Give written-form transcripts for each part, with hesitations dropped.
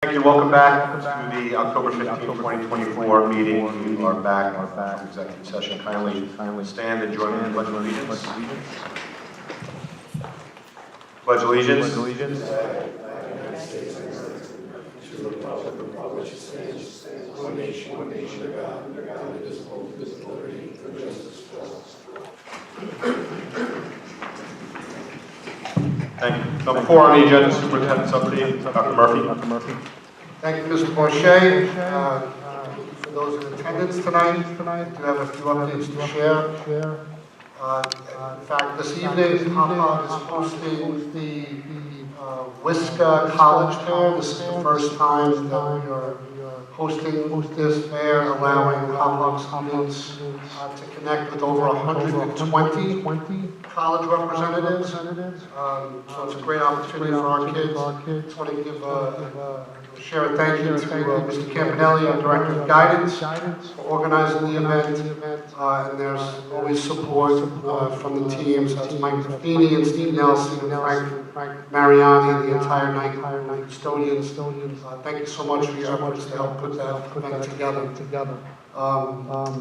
Thank you. Welcome back to the October 15, 2024 meeting. We are back from executive session. Kindly stand and join me in the Pledge of Allegiance. Pledge allegiance. To the United States of America, to the republic which stands, one nation, under God, indivisible, with liberty and justice for all. Thank you. Number 4 on the agenda, Superintendent's update. Dr. Murphy. Thank you, Mr. Boucher. For those in attendance tonight, we have a few updates to share. In fact, this evening, Hauppauge is hosting the WISCA College Fair. This is the first time that we are hosting this fair, allowing Hauppauge students to connect with over 120 college representatives. So it's a great opportunity for our kids. I just want to share a thank you to Mr. Campanelli, our Director of Guidance, for organizing the event. And there's always support from the teams. That's Mike Buffini and Steve Nelson and Frank Mariani, the entire night custodians. Thank you so much for your efforts to help put that event together.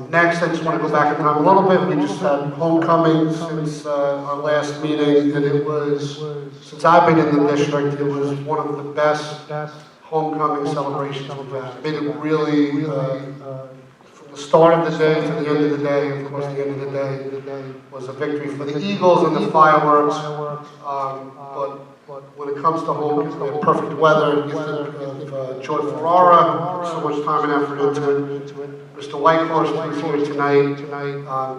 Next, I just want to go back in time a little bit. We just had homecoming since our last meeting, and it was, since I've been in the district, it was one of the best homecoming celebrations we've had. Made it really, from the start of the day to the end of the day, of course the end of the day was a victory for the Eagles and the fireworks, but when it comes to home, because we had perfect weather, you think of Joy Ferrara, so much time and effort into it. Mr. Whitehorse, who's here tonight,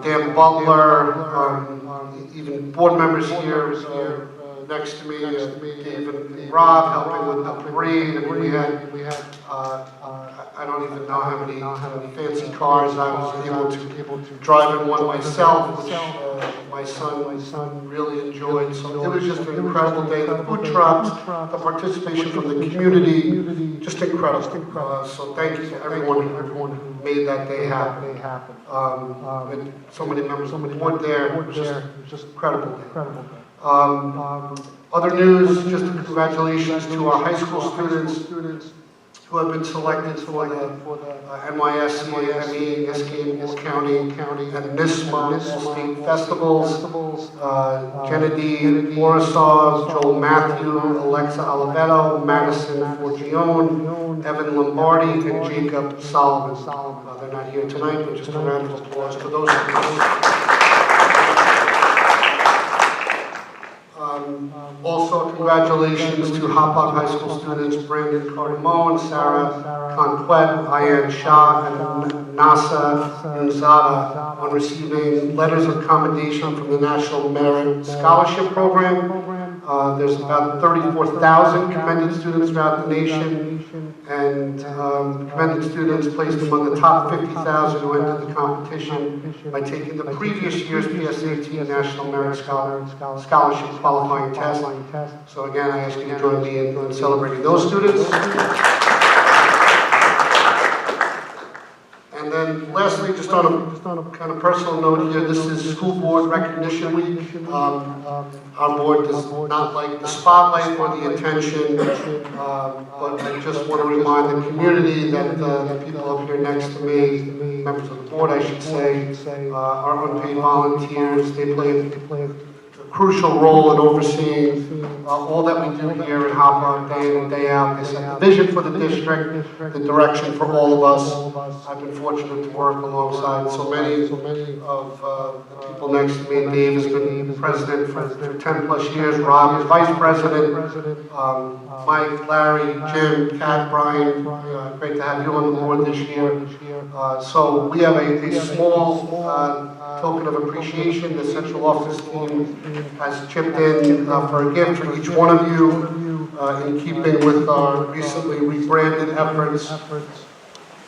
Dan Butler, even board members here next to me, Dave and Rob helping with the parade. I mean, we had I don't even know how many fancy cars I was able to drive in one myself, which my son really enjoyed. So it was just an incredible day. The food trucks, the participation from the community, just incredible. So thank you to everyone who made that day happen. And so many members of the board there, it was just incredible day. Other news, just congratulations to our high school students who have been selected for the NYSC, ME, Nisqually, County, and NISMA state festivals. Kennedy Borisov, Joel Matthew, Alexa Oliveto, Madison Forgione, Evan Lombardi, and Jacob Solomon. They're not here tonight, but just a round of applause for those students. Also, congratulations to Hauppauge High School students Brandon Cardamone, Sarah Conquet, Ayan Shah, and Nasa Nzada on receiving letters of commendation from the National Merit Scholarship Program. There's about 34,000 commended students throughout the nation, and commended students placed among the top 50,000 who entered the competition by taking the previous year's PSAT National Merit Scholarship qualifying test. So again, I ask you to join me in celebrating those students. And then lastly, just on a kind of personal note here, this is School Board Recognition Week. Our board does not like the spotlight or the attention, but I just want to remind the community that the people up here next to me, members of the board I should say, are unpaid volunteers. They play a crucial role in overseeing all that we do here in Hauppauge day in and day out. They set the vision for the district, the direction for all of us. I've been fortunate to work alongside so many of the people next to me. Dave has been president for 10 plus years. Rob is vice president. Mike, Larry, Jim, Kat, Brian, great to have you on the board this year. So we have a small token of appreciation. The central office team has chipped in for a gift for each one of you in keeping with our recently rebranded efforts.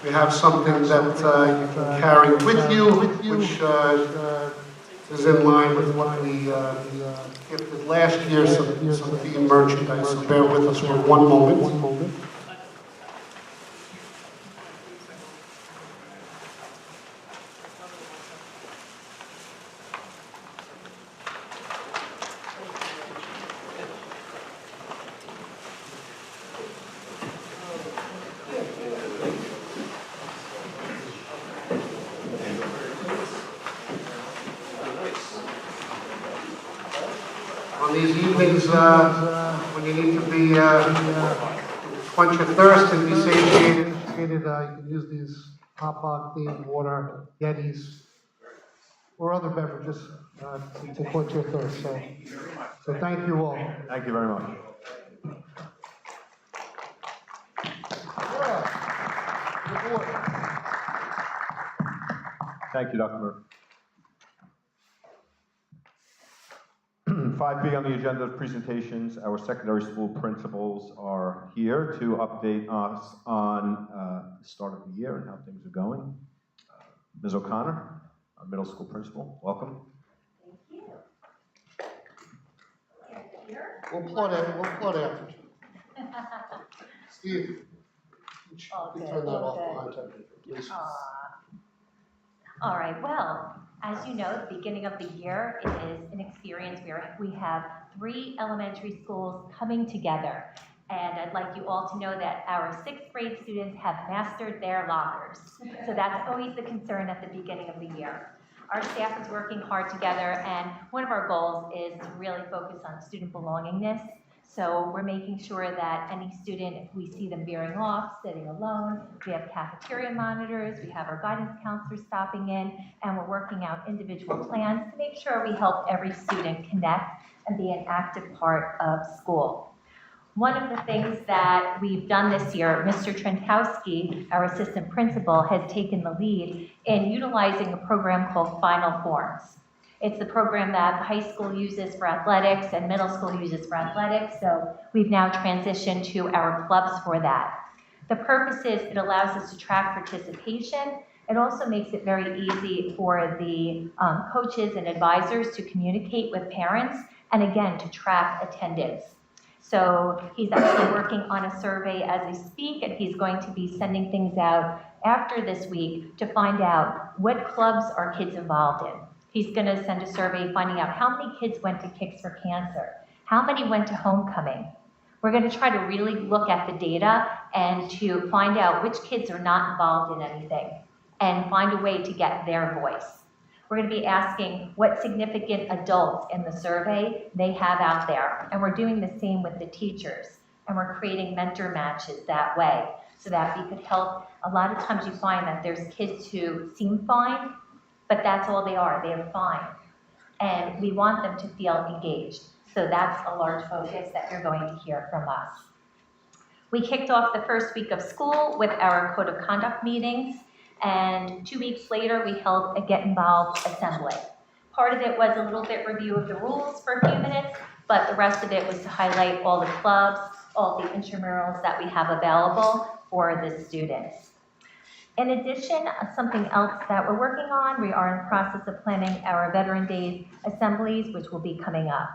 We have something that you can carry with you, which is in line with what we gifted last year, some theme merchandise. So bear with us for one moment. on these evenings when you need to be quench your thirst and be satiated, you can use these Hauppauge themed water Yetis or other beverages to quench your thirst. So thank you all. Thank you very much. Thank you, Dr. Murphy. 5B on the agenda of presentations. Our secondary school principals are here to update us on the start of the year and how things are going. Ms. O'Connor, our middle school principal, welcome. Thank you. We'll plot after. Steve, you turn that off behind temperature, please. All right, well, as you know, the beginning of the year is an experience where we have 3 elementary schools coming together. And I'd like you all to know that our 6th grade students have mastered their lockers. So that's always the concern at the beginning of the year. Our staff is working hard together, and one of our goals is to really focus on student belongingness. So we're making sure that any student, if we see them veering off, sitting alone, we have cafeteria monitors, we have our guidance counselors stopping in, and we're working out individual plans to make sure we help every student connect and be an active part of school. One of the things that we've done this year, Mr. Trenkowski, our assistant principal, has taken the lead in utilizing a program called Final Forms. It's the program that the high school uses for athletics and middle school uses for athletics, so we've now transitioned to our clubs for that. The purpose is it allows us to track participation. It also makes it very easy for the coaches and advisors to communicate with parents and again to track attendance. So he's actually working on a survey as we speak, and he's going to be sending things out after this week to find out what clubs are kids involved in. He's going to send a survey finding out how many kids went to Kicks for Cancer, how many went to homecoming. We're going to try to really look at the data and to find out which kids are not involved in anything and find a way to get their voice. We're going to be asking what significant adults in the survey they have out there. And we're doing the same with the teachers. And we're creating mentor matches that way so that we could help. A lot of times you find that there's kids who seem fine, but that's all they are. They're fine. And we want them to feel engaged. So that's a large focus that you're going to hear from us. We kicked off the first week of school with our code of conduct meetings. And 2 weeks later, we held a Get Involved assembly. Part of it was a little bit review of the rules for a few minutes, but the rest of it was to highlight all the clubs, all the intramurals that we have available for the students. In addition, something else that we're working on, we are in the process of planning our Veteran Days assemblies, which will be coming up.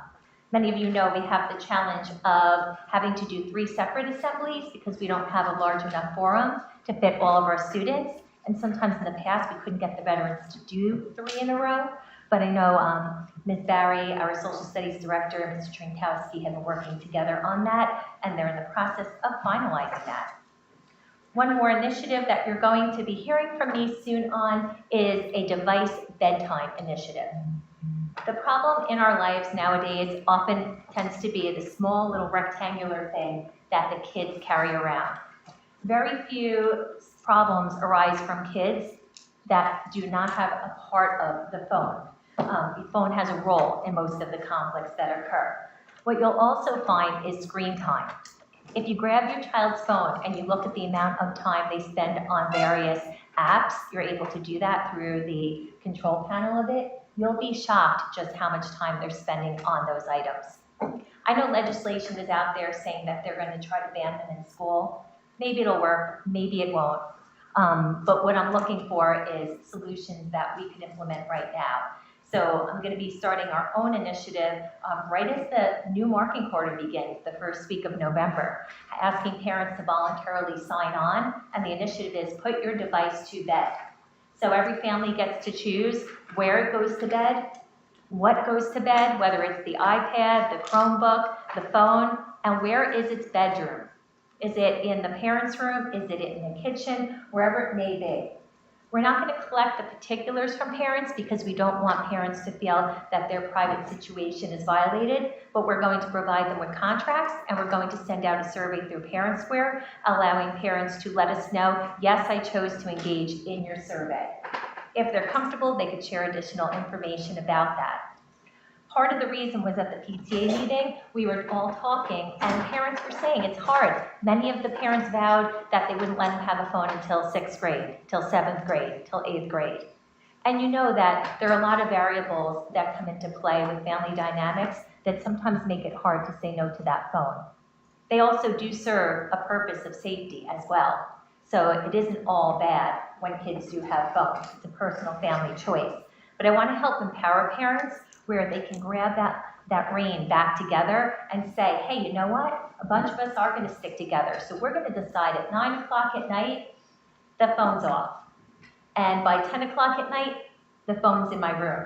Many of you know we have the challenge of having to do 3 separate assemblies because we don't have a large enough forum to fit all of our students. And sometimes in the past, we couldn't get the veterans to do 3 in a row. But I know Ms. Barry, our social studies director, and Mr. Trenkowski have been working together on that, and they're in the process of finalizing that. One more initiative that you're going to be hearing from me soon on is a device bedtime initiative. The problem in our lives nowadays often tends to be the small little rectangular thing that the kids carry around. Very few problems arise from kids that do not have a part of the phone. The phone has a role in most of the conflicts that occur. What you'll also find is screen time. If you grab your child's phone and you look at the amount of time they spend on various apps, you're able to do that through the control panel of it, you'll be shocked just how much time they're spending on those items. I know legislation is out there saying that they're going to try to ban them in school. Maybe it'll work, maybe it won't. But what I'm looking for is solutions that we could implement right now. So I'm going to be starting our own initiative right as the new marking quarter begins, the first week of November, asking parents to voluntarily sign on, and the initiative is put your device to bed. So every family gets to choose where it goes to bed, what goes to bed, whether it's the iPad, the Chromebook, the phone, and where is its bedroom. Is it in the parents' room? Is it in the kitchen? Wherever it may be. We're not going to collect the particulars from parents because we don't want parents to feel that their private situation is violated, but we're going to provide them with contracts, and we're going to send out a survey through ParentSquare, allowing parents to let us know, yes, I chose to engage in your survey. If they're comfortable, they could share additional information about that. Part of the reason was at the PTA meeting, we were all talking, and parents were saying it's hard. Many of the parents vowed that they wouldn't let them have a phone until 6th grade, till 7th grade, till 8th grade. And you know that there are a lot of variables that come into play with family dynamics that sometimes make it hard to say no to that phone. They also do serve a purpose of safety as well. So it isn't all bad when kids do have phones. It's a personal family choice. But I want to help empower parents where they can grab that rein back together and say, hey, you know what? A bunch of us are going to stick together. So we're going to decide at 9 o'clock at night, the phone's off. And by 10 o'clock at night, the phone's in my room.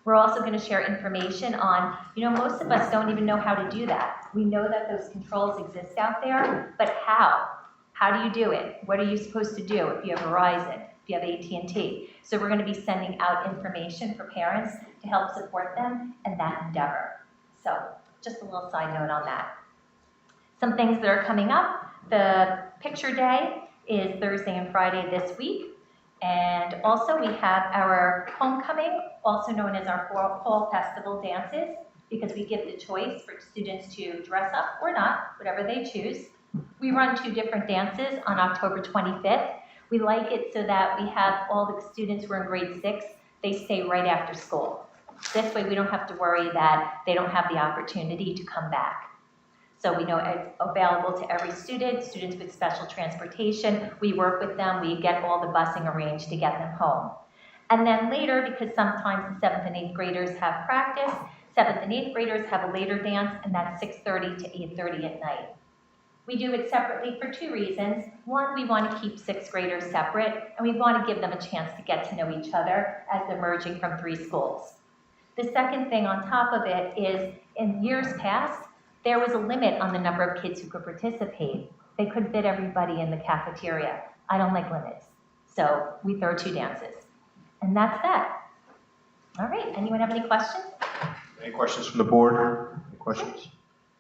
We're also going to share information on, most of us don't even know how to do that. We know that those controls exist out there, but how? How do you do it? What are you supposed to do if you have Verizon, if you have AT&T? So we're going to be sending out information for parents to help support them in that endeavor. So just a little side note on that. Some things that are coming up. The picture day is Thursday and Friday this week. And also we have our homecoming, also known as our fall festival dances, because we give the choice for students to dress up or not, whatever they choose. We run 2 different dances on October 25th. We like it so that we have all the students who are in grade 6, they stay right after school. This way we don't have to worry that they don't have the opportunity to come back. So we know it's available to every student, students with special transportation. We work with them, we get all the busing arranged to get them home. And then later, because sometimes the 7th and 8th graders have practice, 7th and 8th graders have a later dance, and that's 6:30 to 8:30 at night. We do it separately for 2 reasons. One, we want to keep 6th graders separate, and we want to give them a chance to get to know each other as they're merging from 3 schools. The second thing on top of it is, in years past, there was a limit on the number of kids who could participate. They couldn't fit everybody in the cafeteria. I don't like limits. So we throw 2 dances. And that's that. All right, anyone have any questions? Any questions from the board? Any questions?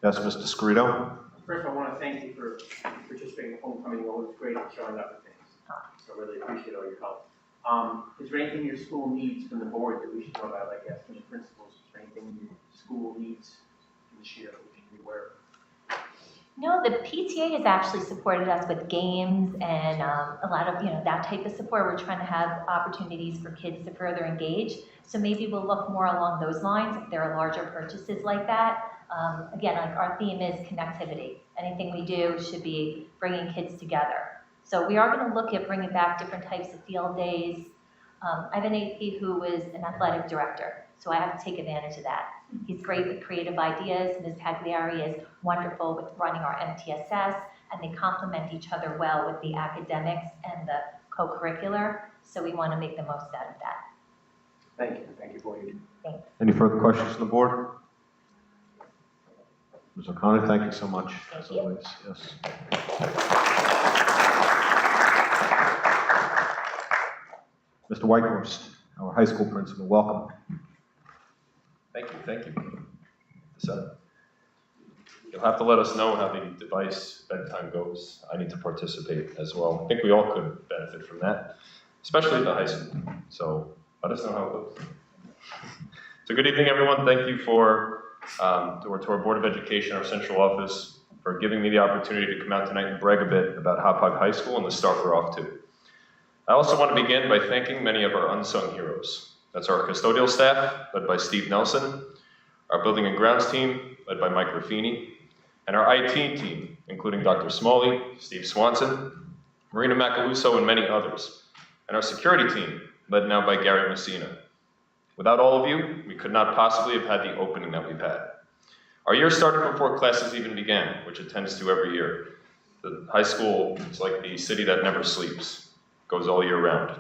Yes, Mr. Scarito? First, I want to thank you for participating in homecoming. You're always great at showing up at things. So I really appreciate all your help. Is there anything your school needs from the board that we should know about, like asking the principals? Is there anything your school needs this year that we should be aware of? No, the PTA has actually supported us with games and a lot of, that type of support. We're trying to have opportunities for kids to further engage. So maybe we'll look more along those lines if there are larger purchases like that. Again, like our theme is connectivity. Anything we do should be bringing kids together. So we are going to look at bringing back different types of field days. I have an AP who is an athletic director, so I have to take advantage of that. He's great with creative ideas. Ms. Pagliari is wonderful with running our MTSS, and they complement each other well with the academics and the co-curricular, so we want to make the most out of that. Thank you. Thank you for what you do. Thanks. Any further questions from the board? Ms. O'Connor, thank you so much, as always. Yes. Mr. Whitehorse, our high school principal, welcome. Thank you. So, you'll have to let us know how the device bedtime goes. I need to participate as well. I think we all could benefit from that, especially at the high school. So let us know how it goes. So good evening, everyone. Thank you to our Board of Education, our central office, for giving me the opportunity to come out tonight and brag a bit about Hauppauge High School and the start we're off to. I also want to begin by thanking many of our unsung heroes. That's our custodial staff, led by Steve Nelson, our building and grounds team, led by Mike Raffini, and our IT team, including Dr. Smalley, Steve Swanson, Marina Macaluso, and many others, and our security team, led now by Gary Messina. Without all of you, we could not possibly have had the opening that we've had. Our year started before classes even began, which it tends to every year. The high school is like the city that never sleeps, goes all year round.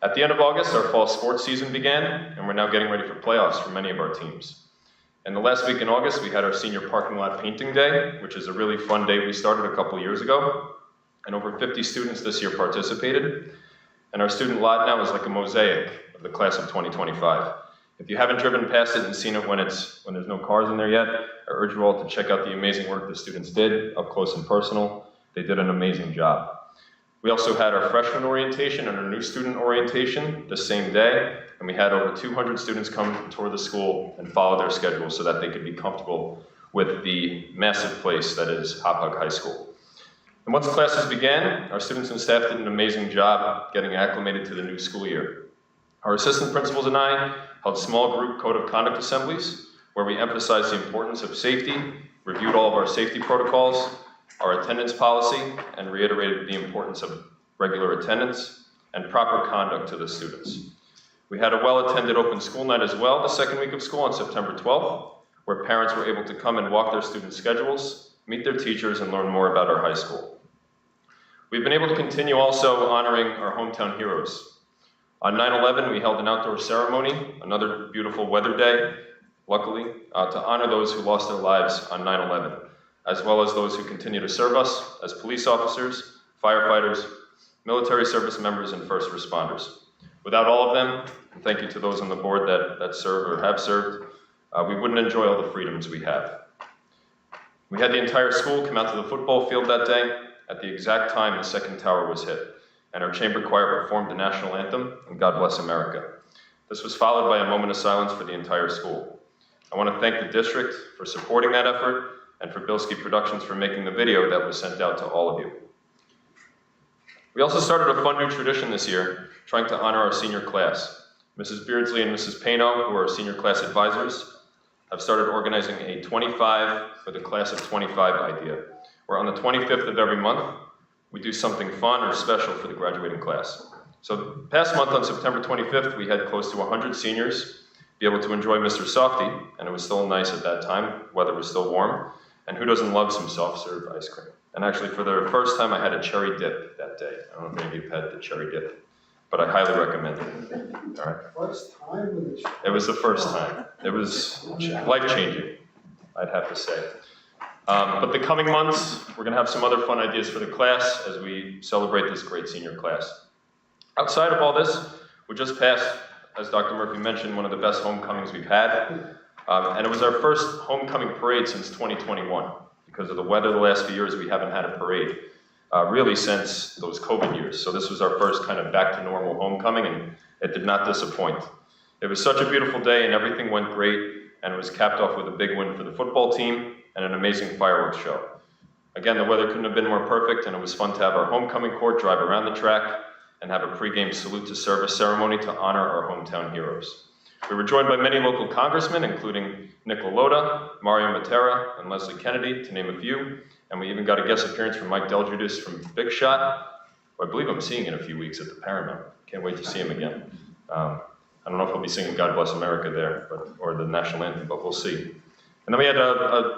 At the end of August, our fall sports season began, and we're now getting ready for playoffs for many of our teams. And the last week in August, we had our senior parking lot painting day, which is a really fun day we started a couple years ago. And over 50 students this year participated. and our student lot now is like a mosaic of the class of 2025. If you haven't driven past it and seen it when there's no cars in there yet, I urge you all to check out the amazing work the students did up close and personal. They did an amazing job. We also had our freshman orientation and our new student orientation the same day, and we had over 200 students come tour the school and follow their schedule so that they could be comfortable with the massive place that is Hauppauge High School. And once classes began, our students and staff did an amazing job getting acclimated to the new school year. Our assistant principals and I held small group code of conduct assemblies where we emphasized the importance of safety, reviewed all of our safety protocols, our attendance policy, and reiterated the importance of regular attendance and proper conduct to the students. We had a well-attended open school night as well the second week of school on September 12th, where parents were able to come and walk their students' schedules, meet their teachers, and learn more about our high school. We've been able to continue also honoring our hometown heroes. On 9/11, we held an outdoor ceremony, another beautiful weather day, luckily, to honor those who lost their lives on 9/11, as well as those who continue to serve us as police officers, firefighters, military service members, and first responders. Without all of them, and thank you to those on the board that serve or have served, we wouldn't enjoy all the freedoms we have. We had the entire school come out to the football field that day at the exact time the second tower was hit, and our chamber choir performed the national anthem, and God Bless America. This was followed by a moment of silence for the entire school. I want to thank the district for supporting that effort, and for Bilski Productions for making the video that was sent out to all of you. We also started a fun new tradition this year, trying to honor our senior class. Mrs. Beardsley and Mrs. Payno, who are our senior class advisors, have started organizing a 25 for the class of 25 idea, where on the 25th of every month, we do something fun or special for the graduating class. So past month on September 25th, we had close to 100 seniors be able to enjoy Mr. Softy, and it was still nice at that time, weather was still warm, and who doesn't love some soft-serve ice cream? And actually, for the first time, I had a cherry dip that day. I don't know if any of you have had the cherry dip, but I highly recommend it. All right. First time with the. It was the first time. It was life-changing, I'd have to say. But the coming months, we're going to have some other fun ideas for the class as we celebrate this great senior class. Outside of all this, we just passed, as Dr. Murphy mentioned, one of the best homecomings we've had. And it was our first homecoming parade since 2021. Because of the weather the last few years, we haven't had a parade, really since those COVID years. So this was our first kind of back to normal homecoming, and it did not disappoint. It was such a beautiful day, and everything went great, and it was capped off with a big win for the football team and an amazing fireworks show. Again, the weather couldn't have been more perfect, and it was fun to have our homecoming court drive around the track and have a pregame salute to service ceremony to honor our hometown heroes. We were joined by many local congressmen, including Nick Lalotta, Mario Matera, and Leslie Kennedy, to name a few. And we even got a guest appearance from Mike Delgiudis from Big Shot, who I believe I'm seeing in a few weeks at the Paramount. Can't wait to see him again. I don't know if he'll be singing God Bless America there, or the national anthem, but we'll see. And then we had,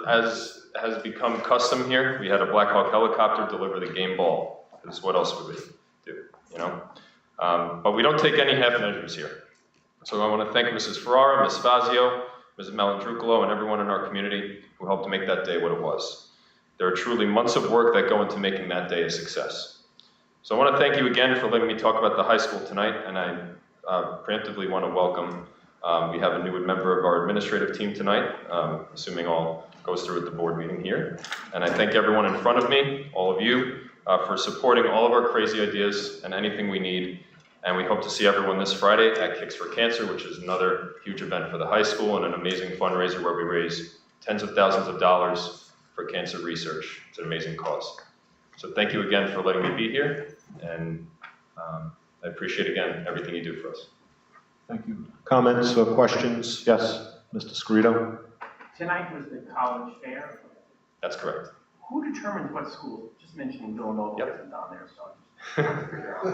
as has become custom here, we had a Black Hawk helicopter deliver the game ball, because what else would we do, you know? But we don't take any half measures here. So I want to thank Mrs. Ferrara, Ms. Fazio, Mrs. Malandrucolo, and everyone in our community who helped to make that day what it was. There are truly months of work that go into making that day a success. So I want to thank you again for letting me talk about the high school tonight, and I preemptively want to welcome, we have a new member of our administrative team tonight, assuming all goes through at the board meeting here. And I thank everyone in front of me, all of you, for supporting all of our crazy ideas and anything we need. And we hope to see everyone this Friday at Kicks for Cancer, which is another huge event for the high school and an amazing fundraiser where we raise tens of thousands of dollars for cancer research. It's an amazing cause. So thank you again for letting me be here, and I appreciate again everything you do for us. Thank you. Comments or questions? Yes, Mr. Scarito? Tonight was the college fair. That's correct. Who determines what school? Just mentioning Villanova Yep. isn't down there, so.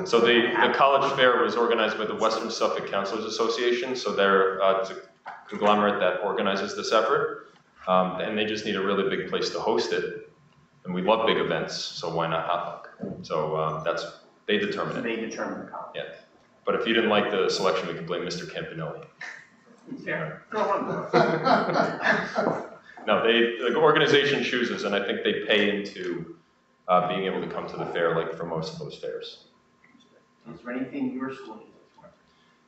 So the college fair was organized by the Western Suffolk Counselors Association, so they're it's a conglomerate that organizes this effort, and they just need a really big place to host it, and we love big events, so why not Hauppauge? So they determine it. They determine the college. Yeah, but if you didn't like the selection, we can blame Mr. Campanelli. Fair. Go on. No, the organization chooses, and I think they pay into being able to come to the fair, like for most of those fairs. Is there anything your school needs this winter?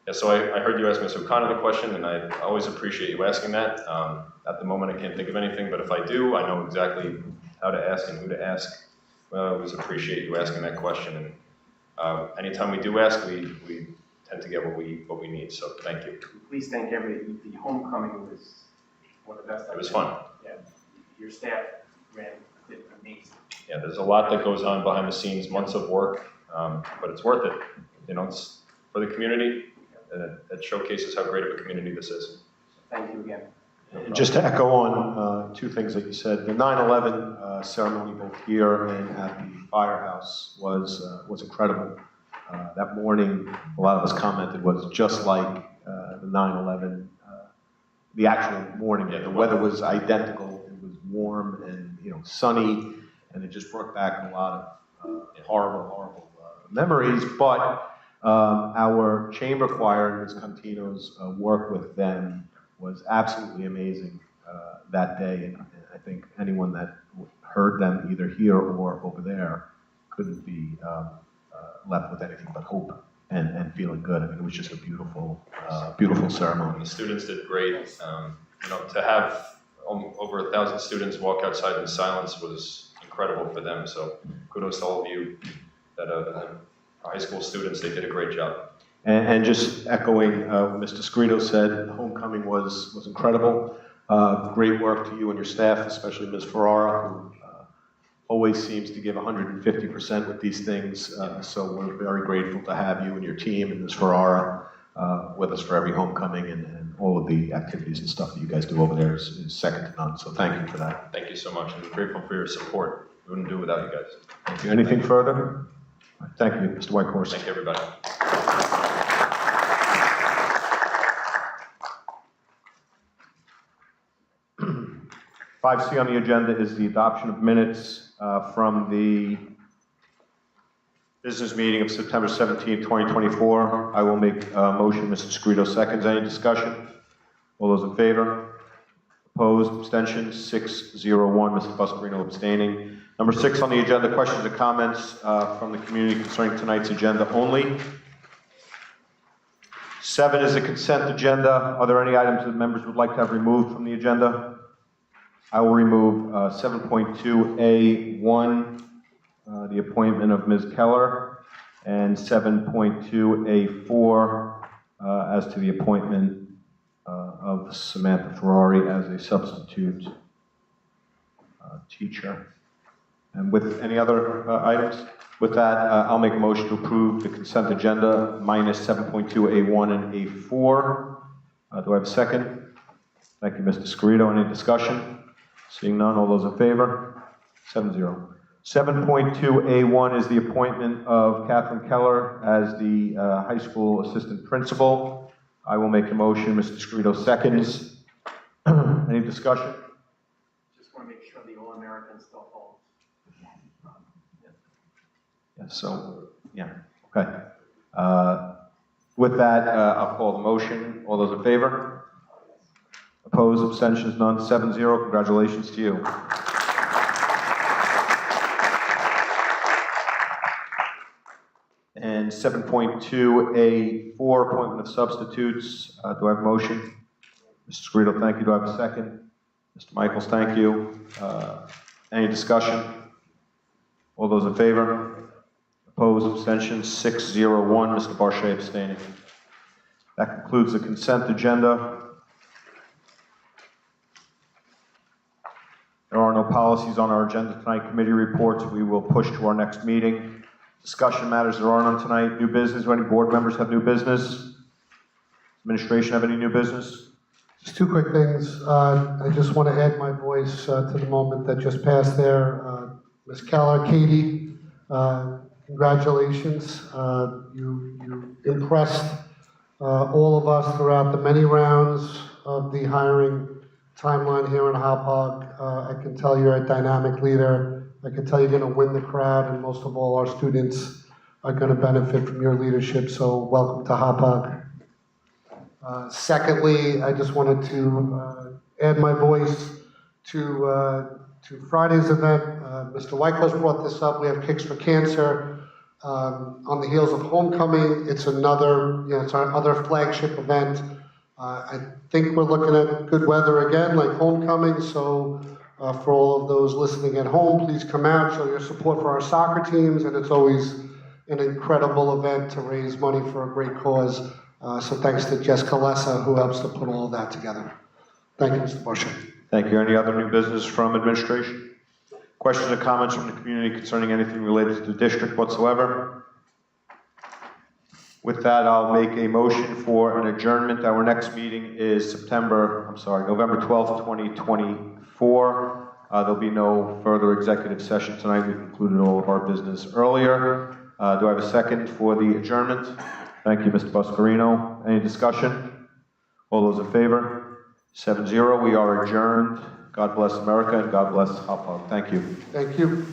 Yeah, so I heard you ask Ms. O'Connor the question, and I always appreciate you asking that. At the moment, I can't think of anything, but if I do, I know exactly how to ask and who to ask. Well, I always appreciate you asking that question, and anytime we do ask, we tend to get what we need, so thank you. Please thank everybody. The homecoming was one of the best. It was fun. Yeah, your staff did amazing. Yeah, there's a lot that goes on behind the scenes, months of work, but it's worth it. You know, it's for the community, and it showcases how great of a community this is. Thank you again. And just to echo on two things that you said, the 9/11 ceremony both here and at the firehouse was incredible. That morning, a lot of us commented, was just like the 9/11, the actual morning. Yeah, the weather was identical. It was warm and sunny, and it just brought back a lot of horrible memories. But our chamber choir and Ms. Contino's work with them was absolutely amazing that day, and I think anyone that heard them either here or over there couldn't be left with anything but hope and feeling good. I mean, it was just a beautiful ceremony. The students did great. To have over 1,000 students walk outside in silence was incredible for them. So kudos to all of you that are high school students. They did a great job. And just echoing what Mr. Scrito said, homecoming was incredible. Great work to you and your staff, especially Ms. Ferrara, who always seems to give 150% with these things. So we're very grateful to have you and your team and Ms. Ferrara with us for every homecoming, and all of the activities and stuff that you guys do over there is second to none. So thank you for that. Thank you so much. I'm grateful for your support. We wouldn't do it without you guys. Thank you. Anything further? Thank you, Mr. Whitehorse. Thank you, everybody. 5C on the agenda is the adoption of minutes from the business meeting of September 17, 2024. I will make a motion. Mr. Scrito seconds. Any discussion? All those in favor? Opposed? Abstentions? 6-0-1. Mr. Buscarino abstaining. Number 6 on the agenda, questions or comments from the community concerning tonight's agenda only. 7 is the consent agenda. Are there any items that members would like to have removed from the agenda? I will remove 7.2A1, the appointment of Ms. Keller, and 7.2A4 as to the appointment of Samantha Ferrari as a substitute teacher. And with any other items? With that, I'll make a motion to approve the consent agenda minus 7.2A1 and A4. Do I have a second? Thank you, Mr. Scrito. Any discussion? Seeing none, all those in favor? 7-0. 7.2A1 is the appointment of Catherine Keller as the high school assistant principal. I will make a motion. Mr. Scrito seconds. Any discussion? Just want to make sure the All-American still holds. Yeah, so, yeah, okay. With that, I'll call the motion. All those in favor? Opposed, abstentions, none, 7-0. Congratulations to you. And 7.2A4, appointment of substitutes. Do I have a motion? Mr. Scrito, thank you. Do I have a second? Mr. Michaels, thank you. Any discussion? All those in favor? Opposed, abstentions, 6-0-1. Mr. Barchet abstaining. That concludes the consent agenda. There are no policies on our agenda tonight. Committee reports we will push to our next meeting. Discussion matters there are none tonight. New business. Do any board members have new business? Administration have any new business? Just two quick things. I just want to add my voice to the moment that just passed there. Ms. Keller, Katie, congratulations. You impressed all of us throughout the many rounds of the hiring timeline here in Hauppauge. I can tell you're a dynamic leader. I can tell you're going to win the crowd, and most of all, our students are going to benefit from your leadership. So welcome to Hauppauge. Secondly, I just wanted to add my voice to Friday's event. Mr. Wyckoff brought this up. We have Kicks for Cancer. On the heels of homecoming, it's another, it's our other flagship event. I think we're looking at good weather again, like homecoming, so for all of those listening at home, please come out, show your support for our soccer teams, and it's always an incredible event to raise money for a great cause. So thanks to Jess Kalesa, who helps to put all of that together. Thank you, Mr. Marshall. Thank you. Any other new business from administration? Questions or comments from the community concerning anything related to the district whatsoever? With that, I'll make a motion for an adjournment. Our next meeting is November 12th, 2024. There'll be no further executive session tonight. We've concluded all of our business earlier. Do I have a second for the adjournment? Thank you, Mr. Buscarino. Any discussion? All those in favor? 7-0. We are adjourned. God bless America and God bless Hauppauge. Thank you. Thank you.